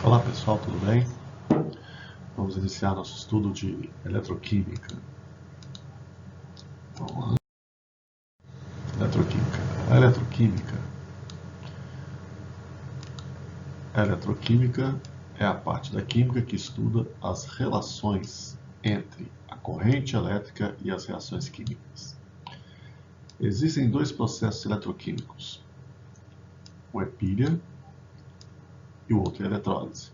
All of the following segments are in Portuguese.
Olá pessoal, tudo bem? Vamos iniciar nosso estudo de eletroquímica. Vamos lá. Eletroquímica. A eletroquímica é a parte da química que estuda as relações entre a corrente elétrica e as reações químicas. Existem dois processos eletroquímicos. Um é pilha e o outro é eletrólise.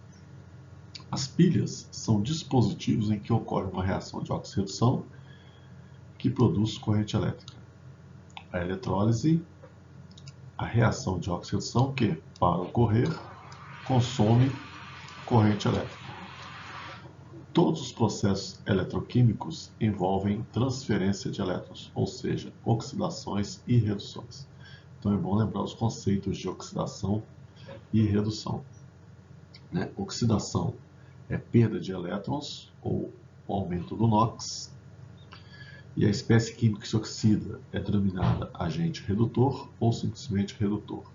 As pilhas são dispositivos em que ocorre uma reação de oxirredução que produz corrente elétrica. A eletrólise, a reação de oxirredução que, para ocorrer, consome corrente elétrica. Todos os processos eletroquímicos envolvem transferência de elétrons, ou seja, oxidações e reduções. Então é bom lembrar os conceitos de oxidação e redução. Oxidação é perda de elétrons ou o aumento do NOx, e a espécie química que se oxida é denominada agente redutor ou simplesmente redutor.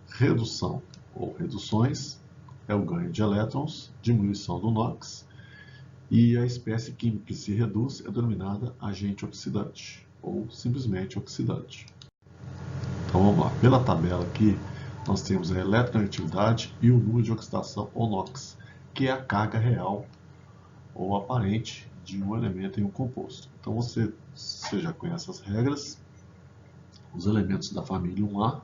Redução ou reduções é o ganho de elétrons, diminuição do NOx, e a espécie química que se reduz é denominada agente oxidante ou simplesmente oxidante. Então vamos lá, pela tabela aqui nós temos a eletronegatividade e o número de oxidação ou NOx, que é a carga real ou aparente de um elemento em um composto. Então você já conhece as regras, os elementos da família 1A,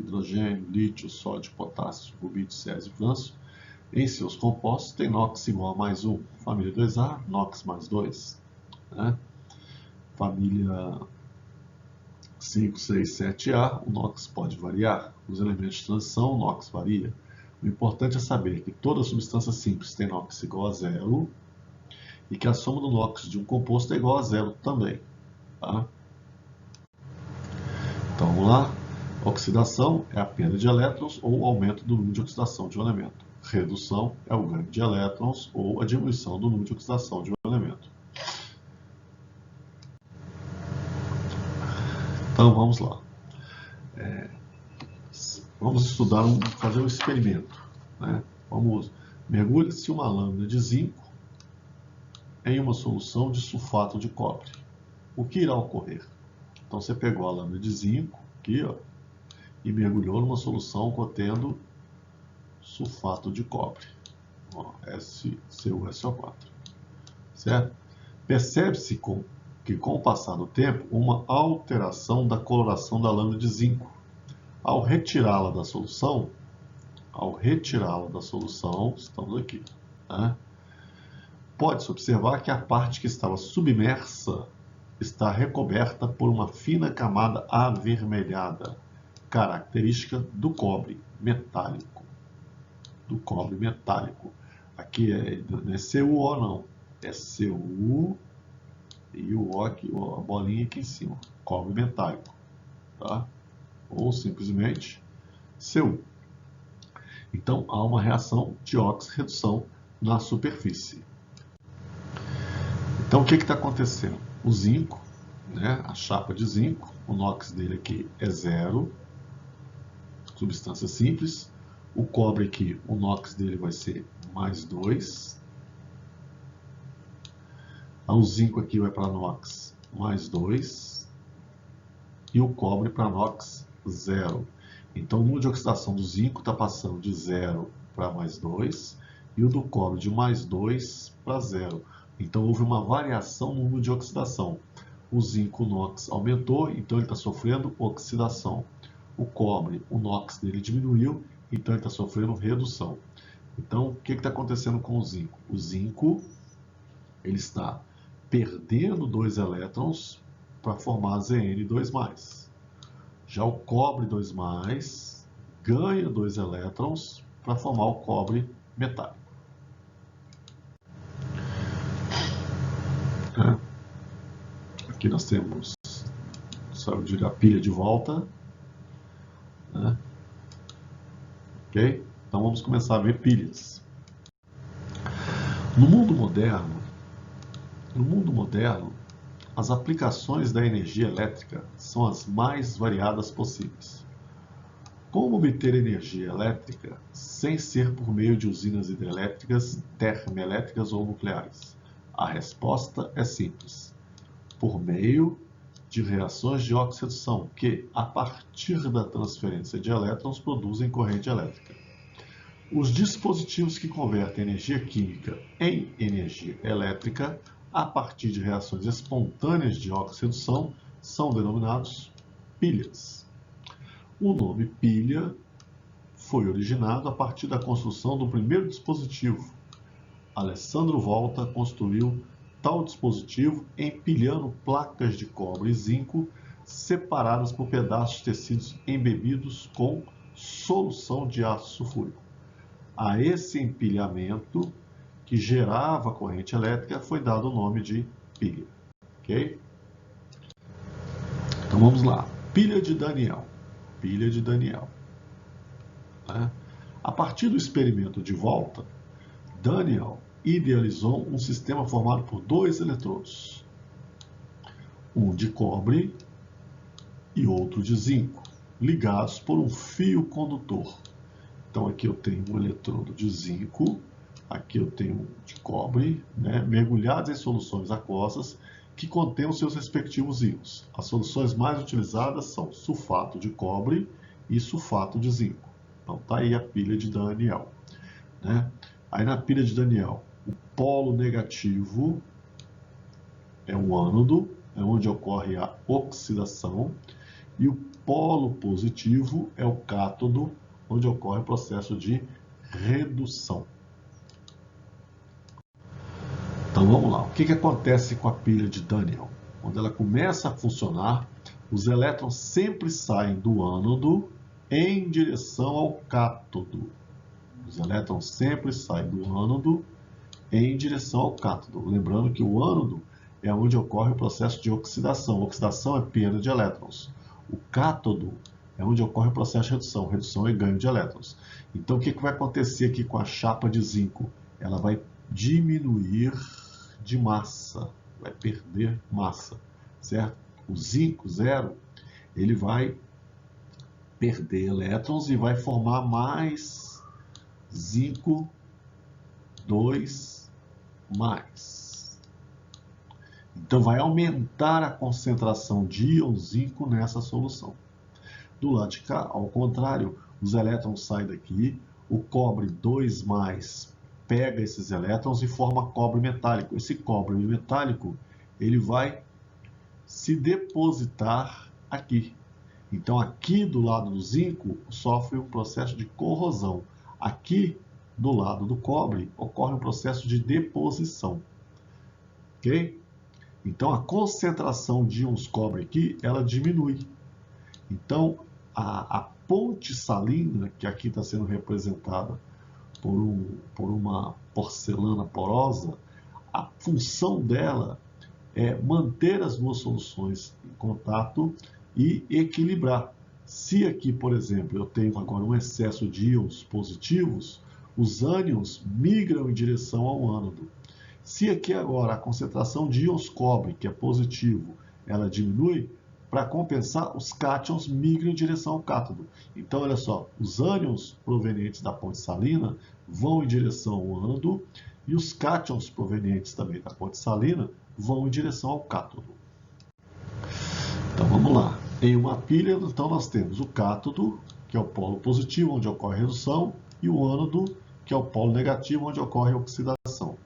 hidrogênio, lítio, sódio, potássio, rubídio, césio e flâncio, em seus compostos tem NOx igual a mais 1. Família 2A, NOx mais 2. Família 5, 6, 7A, o NOx pode variar. Os elementos de transição, o NOx varia. O importante é saber que toda substância simples tem NOx igual a 0 e que a soma do NOx de um composto é igual a 0 também. Tá? Então vamos lá. Oxidação é a perda de elétrons ou o aumento do número de oxidação de um elemento. Redução é o ganho de elétrons ou a diminuição do número de oxidação de um elemento. Então vamos lá. Vamos estudar, fazer um experimento. Mergulhe-se uma lâmina de zinco em uma solução de sulfato de cobre. O que irá ocorrer? Então você pegou a lâmina de zinco aqui, e mergulhou numa solução contendo sulfato de cobre, SCuSO4, certo? Percebe-se que com o passar do tempo, uma alteração da coloração da lâmina de zinco. Ao retirá-la da solução, estamos aqui, pode-se observar que a parte que estava submersa está recoberta por uma fina camada avermelhada, característica do cobre metálico. Aqui não é CuO não, é Cu e o O aqui, a bolinha aqui em cima, cobre metálico, tá? Ou simplesmente Cu. Então há uma reação de oxirredução na superfície. Então o que está acontecendo? O zinco, a chapa de zinco, o NOx dele aqui é 0, substância simples. O cobre aqui, o NOx dele vai ser mais 2. O zinco aqui vai para NOx mais 2. E o cobre para NOx 0. Então o número de oxidação do zinco está passando de 0 para mais 2. E o do cobre de mais 2 para 0. Então houve uma variação no número de oxidação. O zinco, o NOx aumentou, então ele está sofrendo oxidação. O cobre, o NOx dele diminuiu, então ele está sofrendo redução. Então, o que está acontecendo com o zinco? O zinco ele está perdendo 2 elétrons para formar Zn2+. Já o cobre 2+, ganha 2 elétrons para formar o cobre metálico. Aqui nós temos a pilha de volta. Ok? Então vamos começar a ver pilhas. No mundo moderno, as aplicações da energia elétrica são as mais variadas possíveis. Como obter energia elétrica sem ser por meio de usinas hidrelétricas, termoelétricas ou nucleares? A resposta é simples. Por meio de reações de oxidação, que, a partir da transferência de elétrons, produzem corrente elétrica. Os dispositivos que convertem energia química em energia elétrica a partir de reações espontâneas de oxidação são denominados pilhas. O nome pilha foi originado a partir da construção do primeiro dispositivo. Alessandro Volta construiu tal dispositivo empilhando placas de cobre e zinco separadas por pedaços de tecidos embebidos com solução de ácido sulfúrico. A esse empilhamento, que gerava corrente elétrica, foi dado o nome de pilha. Ok? Então vamos lá. Pilha de Daniell. Pilha de Daniell. A partir do experimento de Volta, Daniell idealizou um sistema formado por dois eletrodos, um de cobre e outro de zinco, ligados por um fio condutor. Então aqui eu tenho um eletrodo de zinco, aqui eu tenho um de cobre, mergulhados em soluções aquosas que contêm os seus respectivos íons. As soluções mais utilizadas são sulfato de cobre e sulfato de zinco. Então está aí a pilha de Daniell. Aí na pilha de Daniell, o polo negativo é o ânodo, é onde ocorre a oxidação, e o polo positivo é o cátodo, onde ocorre o processo de redução. Então vamos lá, o que acontece com a pilha de Daniell? Quando ela começa a funcionar, os elétrons sempre saem do ânodo em direção ao cátodo. Os elétrons sempre saem do ânodo em direção ao cátodo. Lembrando que o ânodo é onde ocorre o processo de oxidação. Oxidação é perda de elétrons. O cátodo é onde ocorre o processo de redução. Redução é ganho de elétrons. Então o que vai acontecer aqui com a chapa de zinco? Ela vai diminuir de massa, vai perder massa, certo? O zinco, zero, ele vai perder elétrons e vai formar mais zinco 2 mais. Então vai aumentar a concentração de íon zinco nessa solução. Do lado de cá, ao contrário, os elétrons saem daqui, o cobre 2 mais pega esses elétrons e forma cobre metálico. Esse cobre metálico, ele vai se depositar aqui. Então aqui do lado do zinco sofre um processo de corrosão. Aqui do lado do cobre ocorre um processo de deposição. Ok? Então a concentração de íons cobre aqui, ela diminui. Então a ponte salina, que aqui está sendo representada por uma porcelana porosa, a função dela é manter as duas soluções em contato e equilibrar. Se aqui, por exemplo, eu tenho agora um excesso de íons positivos, os ânions migram em direção ao ânodo. Se aqui agora a concentração de íons cobre, que é positivo, ela diminui, para compensar, os cátions migram em direção ao cátodo. Então, olha só, os ânions provenientes da ponte salina vão em direção ao ânodo e os cátions provenientes também da ponte salina vão em direção ao cátodo. Então, vamos lá. Em uma pilha, então, nós temos o cátodo, que é o polo positivo, onde ocorre a redução, e o ânodo, que é o polo negativo, onde ocorre a oxidação.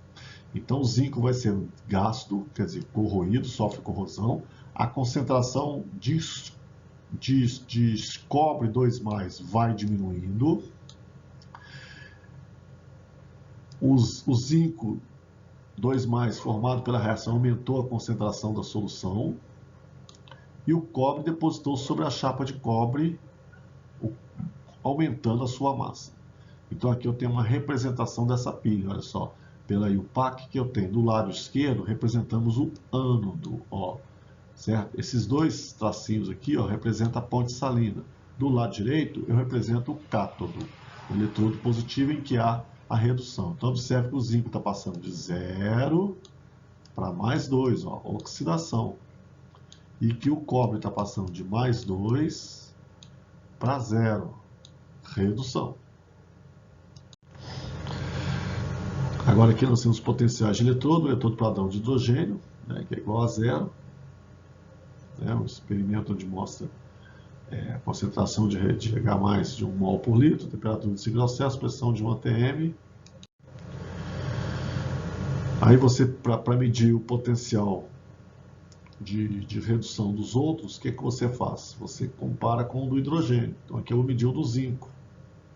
Então, o zinco vai ser gasto, quer dizer, corroído, sofre corrosão. A concentração de cobre 2 mais vai diminuindo. O zinco 2 mais formado pela reação aumentou a concentração da solução. E o cobre depositou sobre a chapa de cobre, aumentando a sua massa. Então aqui eu tenho uma representação dessa pilha, olha só. Pela IUPAC que eu tenho do lado esquerdo, representamos o ânodo, ó. Certo? Esses dois tracinhos aqui, ó, representam a ponte salina. Do lado direito, eu represento o cátodo, o eletrodo positivo em que há a redução. Então, observe que o zinco está passando de 0 para mais 2, ó, oxidação. E que o cobre está passando de mais 2 para 0, redução. Agora aqui nós temos potenciais de eletrodo, o eletrodo padrão de hidrogênio, né, que é igual a zero. Um experimento onde mostra a concentração de H+ de 1 mol por litro, temperatura de 5 graus Celsius, pressão de 1 atm. Aí você, para medir o potencial de redução dos outros, o que você faz? Você compara com o do hidrogênio. Então aqui eu vou medir o do zinco,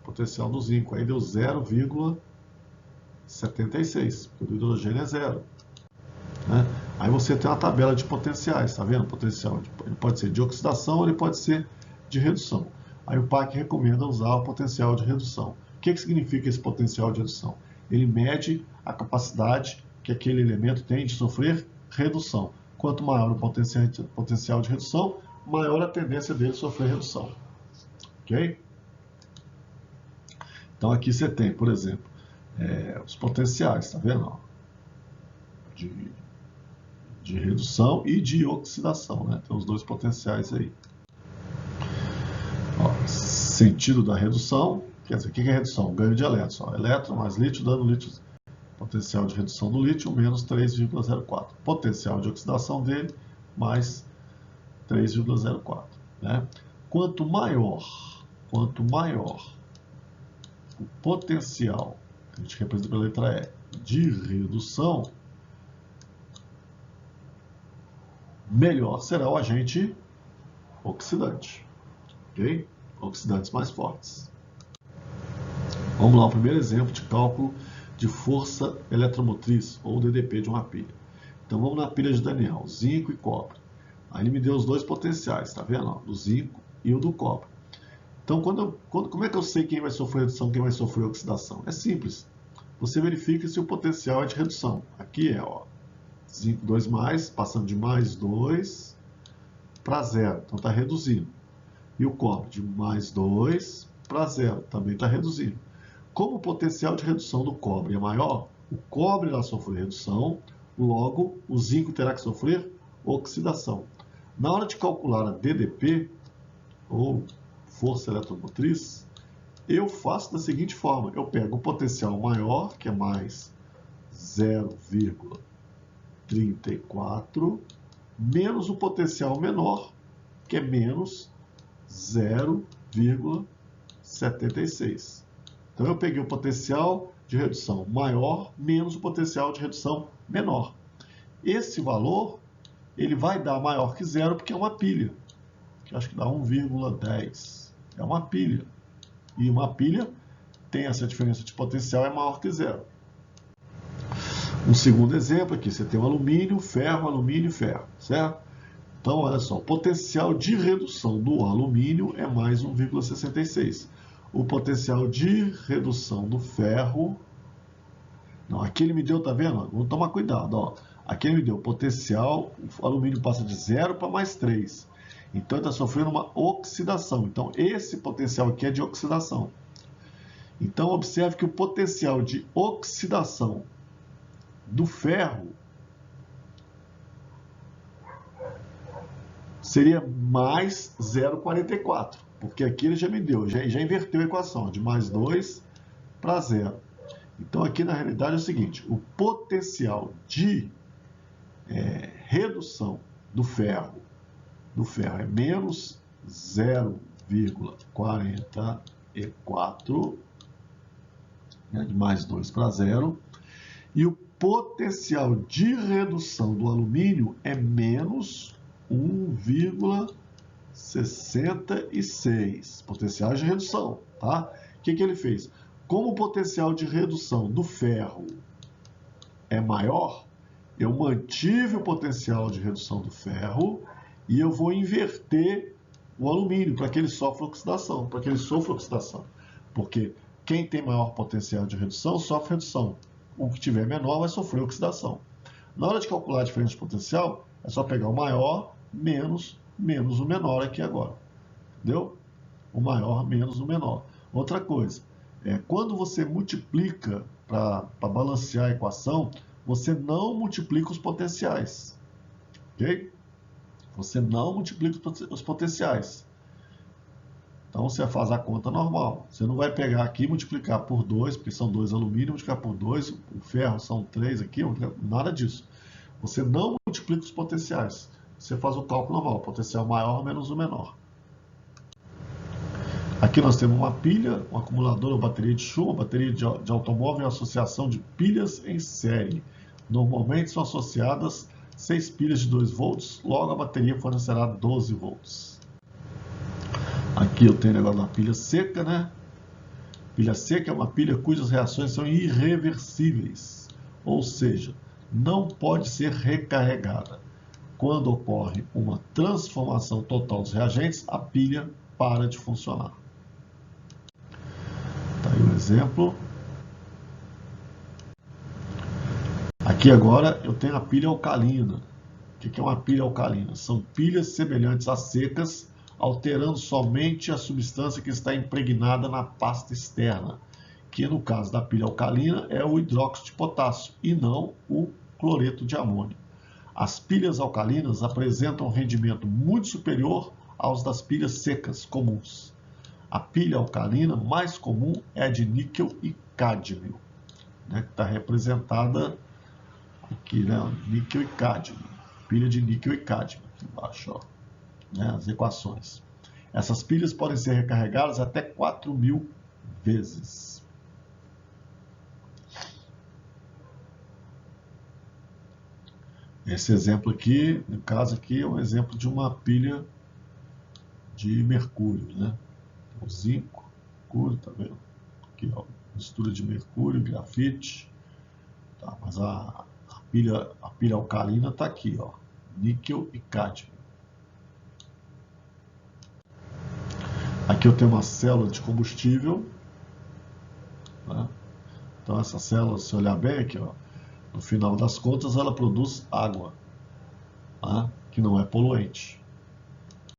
potencial do zinco, aí deu 0,76, porque o do hidrogênio é zero. Né? Aí você tem uma tabela de potenciais, está vendo? Potencial ele pode ser de oxidação ou ele pode ser de redução. Aí o PAC recomenda usar o potencial de redução. O que significa esse potencial de redução? Ele mede a capacidade que aquele elemento tem de sofrer redução. Quanto maior o potencial de redução, maior a tendência dele sofrer redução. Ok? Então aqui você tem, por exemplo, os potenciais, está vendo? De redução e de oxidação, né? Tem os dois potenciais aí. Sentido da redução, quer dizer, o que é redução? Ganho de elétrons. Elétron mais lítio dando lítio. Potencial de redução do lítio, menos 3,04. Potencial de oxidação dele, mais 3,04. Né? Quanto maior o potencial, a gente representa pela letra E, de redução, melhor será o agente oxidante. Ok? Oxidantes mais fortes. Vamos lá, o primeiro exemplo de cálculo de força eletromotriz, ou DDP de uma pilha. Então vamos na pilha de Daniel, zinco e cobre. Aí ele me deu os dois potenciais, tá vendo? Do zinco e o do cobre. Então como é que eu sei quem vai sofrer redução e quem vai sofrer oxidação? É simples. Você verifica se o potencial é de redução. Aqui é, zinco 2+, passando de mais 2 para zero, então está reduzindo. E o cobre de mais 2 para zero, também está reduzindo. Como o potencial de redução do cobre é maior, o cobre irá sofrer redução, logo o zinco terá que sofrer oxidação. Na hora de calcular a DDP, ou força eletromotriz, eu faço da seguinte forma: eu pego o potencial maior, que é mais 0,34, menos o potencial menor, que é menos 0,76. Então eu peguei o potencial de redução maior menos o potencial de redução menor. Esse valor ele vai dar maior que zero porque é uma pilha, que acho que dá 1,10. É uma pilha. E uma pilha tem essa diferença de potencial, é maior que zero. Um segundo exemplo aqui, você tem o alumínio, ferro, certo? Então, olha só, o potencial de redução do alumínio é mais 1,66. O potencial de redução do ferro... Não, aqui ele me deu, tá vendo? Vamos tomar cuidado, ó. Aqui ele me deu potencial, o alumínio passa de 0 para mais 3. Então, ele está sofrendo uma oxidação. Então, esse potencial aqui é de oxidação. Então, observe que o potencial de oxidação do ferro seria mais 0,44, porque aqui ele já me deu, já inverteu a equação, de mais 2 para 0. Então, aqui na realidade é o seguinte, o potencial de redução do ferro é menos 0,44, né, de mais 2 para 0, e o potencial de redução do alumínio é menos 1,66. Potencial de redução, tá? O que ele fez? Como o potencial de redução do ferro é maior, eu mantive o potencial de redução do ferro e eu vou inverter o alumínio para que ele sofra oxidação, porque quem tem maior potencial de redução sofre redução. O que tiver menor vai sofrer oxidação. Na hora de calcular a diferença de potencial, é só pegar o maior menos o menor aqui agora. Entendeu? O maior menos o menor. Outra coisa, quando você multiplica para balancear a equação, você não multiplica os potenciais. Ok? Você não multiplica os potenciais. Então você faz a conta normal. Você não vai pegar aqui e multiplicar por 2, porque são 2 alumínio, multiplicar por 2, o ferro são 3 aqui, nada disso. Você não multiplica os potenciais. Você faz o cálculo normal, potencial maior menos o menor. Aqui nós temos uma pilha, um acumulador, uma bateria de chuva, bateria de automóvel e uma associação de pilhas em série. Normalmente são associadas 6 pilhas de 2 volts, logo a bateria fornecerá 12 volts. Aqui eu tenho o negócio da pilha seca, né? Pilha seca é uma pilha cujas reações são irreversíveis, ou seja, não pode ser recarregada. Quando ocorre uma transformação total dos reagentes, a pilha para de funcionar. Tá aí um exemplo. Aqui agora eu tenho a pilha alcalina. O que é uma pilha alcalina? São pilhas semelhantes a secas, alterando somente a substância que está impregnada na pasta externa, que no caso da pilha alcalina é o hidróxido de potássio e não o cloreto de amônio. As pilhas alcalinas apresentam um rendimento muito superior aos das pilhas secas comuns. A pilha alcalina mais comum é a de níquel e cádmio, né, que está representada aqui, né, níquel e cádmio, pilha de níquel e cádmio, aqui embaixo, ó, né, as equações. Essas pilhas podem ser recarregadas até 4.000 vezes. Esse exemplo aqui, no caso aqui, é um exemplo de uma pilha de mercúrio, né? O zinco, mercúrio, tá vendo? Aqui, ó, mistura de mercúrio e grafite. Tá, mas a pilha alcalina está aqui, ó, níquel e cádmio. Aqui eu tenho uma célula de combustível, né? Então essa célula, se olhar bem aqui, ó, no final das contas ela produz água, né? Que não é poluente.